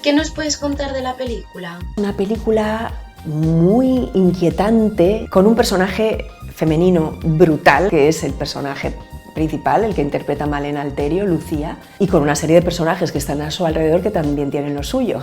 ¿Qué nos puedes contar de la película? Una película muy inquietante, con un personaje femenino brutal, que es el personaje principal, el que interpreta Malena Alterio, Lucía, y con una serie de personajes que están a su alrededor que también tienen lo suyo.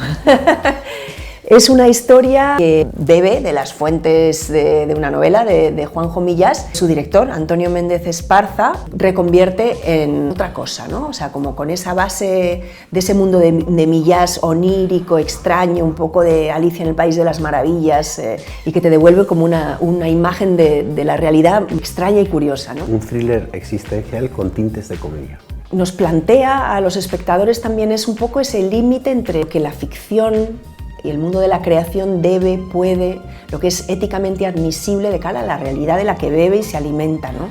Es una historia que bebe de las fuentes de una novela de Juanjo Millás. Su director, Antonio Méndez Esparza, reconvierte en otra cosa, ¿no? O sea, como con esa base de ese mundo de Millás onírico, extraño, un poco de Alicia en el País de las Maravillas, y que te devuelve como una imagen de la realidad extraña y curiosa, ¿no? Un thriller existencial con tintes de comedia. Nos plantea a los espectadores también es un poco ese límite entre que la ficción y el mundo de la creación puede, lo que es éticamente admisible de cara a la realidad de la que bebe y se alimenta, ¿no?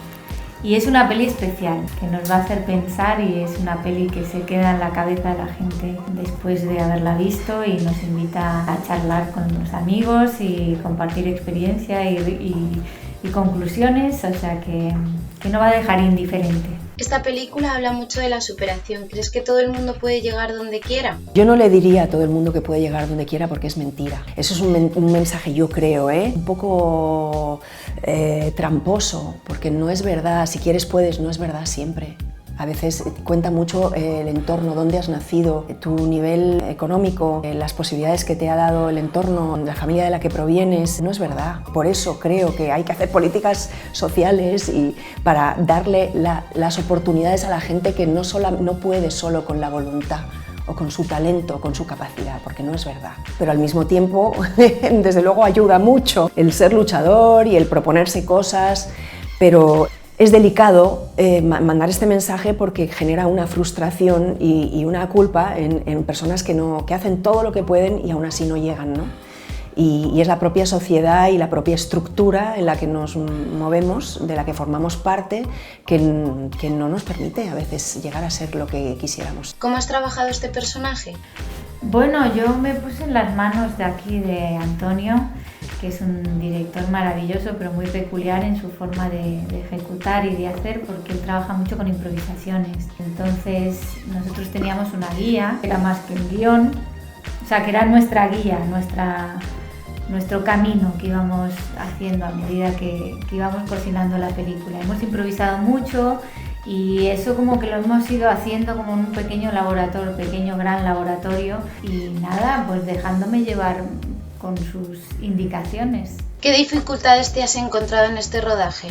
Y es una peli especial, que nos va a hacer pensar y es una peli que se queda en la cabeza de la gente después de haberla visto y nos invita a charlar con los amigos y compartir experiencia y conclusiones, o sea que no va a dejar indiferente. Esta película habla mucho de la superación. ¿Crees que todo el mundo puede llegar donde quiera? Yo no le diría a todo el mundo que puede llegar donde quiera porque es mentira. Eso es un mensaje, yo creo, un poco tramposo, porque no es verdad. Si quieres puedes, no es verdad siempre. A veces cuenta mucho el entorno, dónde has nacido, tu nivel económico, las posibilidades que te ha dado el entorno, la familia de la que provienes. No es verdad. Por eso creo que hay que hacer políticas sociales y para darle las oportunidades a la gente que no puede solo con la voluntad o con su talento, o con su capacidad, porque no es verdad. Pero al mismo tiempo, desde luego ayuda mucho el ser luchador y el proponerse cosas, pero es delicado mandar este mensaje porque genera una frustración y una culpa en personas que hacen todo lo que pueden y aún así no llegan, ¿no? Y es la propia sociedad y la propia estructura en la que nos movemos, de la que formamos parte, que no nos permite a veces llegar a ser lo que quisiéramos. ¿Cómo has trabajado este personaje? Bueno, yo me puse en las manos de aquí de Antonio, que es un director maravilloso pero muy peculiar en su forma de ejecutar y de hacer, porque él trabaja mucho con improvisaciones. Entonces nosotros teníamos una guía, era más que un guión, o sea que era nuestra guía, nuestro camino que íbamos haciendo a medida que íbamos cocinando la película. Hemos improvisado mucho y eso como que lo hemos ido haciendo como un pequeño laboratorio, pequeño gran laboratorio, y nada, pues dejándome llevar con sus indicaciones. ¿Qué dificultades te has encontrado en este rodaje?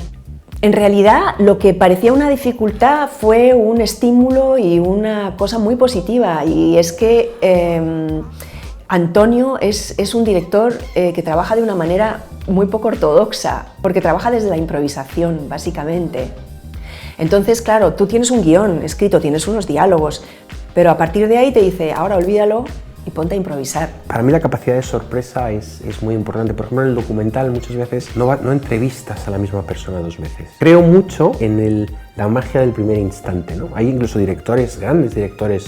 En realidad, lo que parecía una dificultad fue un estímulo y una cosa muy positiva, y es que Antonio es un director que trabaja de una manera muy poco ortodoxa, porque trabaja desde la improvisación, básicamente. Entonces, claro, tú tienes un guión escrito, tienes unos diálogos, pero a partir de ahí te dice, ahora olvídalo y ponte a improvisar. Para mí la capacidad de sorpresa es muy importante. Por ejemplo, en el documental muchas veces no entrevistas a la misma persona dos veces. Creo mucho en la magia del primer instante, ¿no? Hay incluso grandes directores,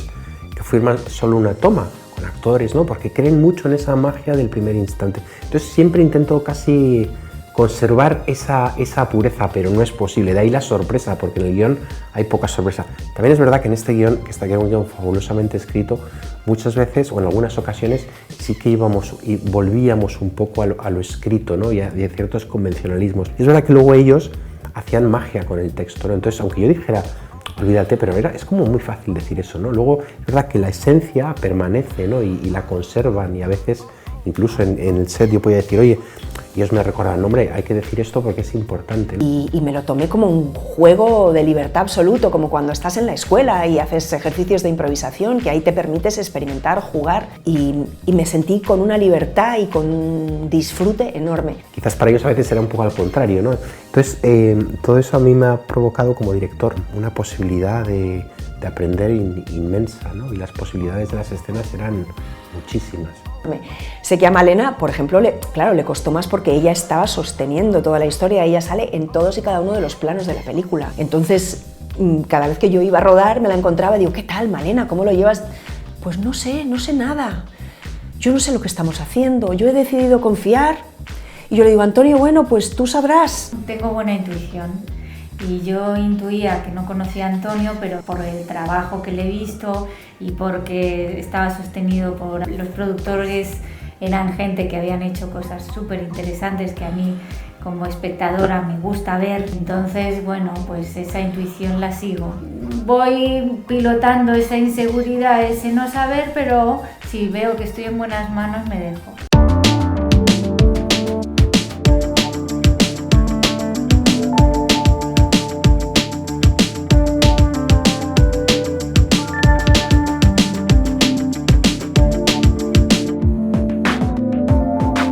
que firman solo una toma con actores, ¿no? Porque creen mucho en esa magia del primer instante. Entonces siempre intento casi conservar esa pureza, pero no es posible. De ahí la sorpresa, porque en el guión hay poca sorpresa. También es verdad que en este guión, que está un guión fabulosamente escrito, muchas veces o en algunas ocasiones sí que íbamos y volvíamos un poco a lo escrito, ¿no? y a ciertos convencionalismos. Y es verdad que luego ellos hacían magia con el texto, ¿no? Entonces, aunque yo dijera, olvídate, pero es como muy fácil decir eso, ¿no? Luego es verdad que la esencia permanece, ¿no? y la conservan, y a veces incluso en el set yo podía decir, oye, y ellos me recordaban, hombre, hay que decir esto porque es importante, ¿no? Y me lo tomé como un juego de libertad absoluto, como cuando estás en la escuela y haces ejercicios de improvisación, que ahí te permites experimentar, jugar, y me sentí con una libertad y con un disfrute enorme. Quizás para ellos a veces era un poco al contrario, ¿no? Entonces, todo eso a mí me ha provocado como director una posibilidad de aprender inmensa, ¿no? Y las posibilidades de las escenas eran muchísimas. Sé que a Malena, por ejemplo, le costó más porque ella estaba sosteniendo toda la historia, ella sale en todos y cada uno de los planos de la película. Entonces, cada vez que yo iba a rodar me la encontraba y digo, ¿qué tal, Malena? ¿Cómo lo llevas? Pues no sé nada. Yo no sé lo que estamos haciendo, yo he decidido confiar. Y yo le digo, Antonio, bueno, pues tú sabrás. Tengo buena intuición y yo intuía que no conocía a Antonio, pero por el trabajo que le he visto y porque estaba sostenido por los productores, eran gente que habían hecho cosas súper interesantes que a mí como espectadora me gusta ver. Entonces, bueno, pues esa intuición la sigo. Voy pilotando esa inseguridad, ese no saber, pero si veo que estoy en buenas manos me dejo.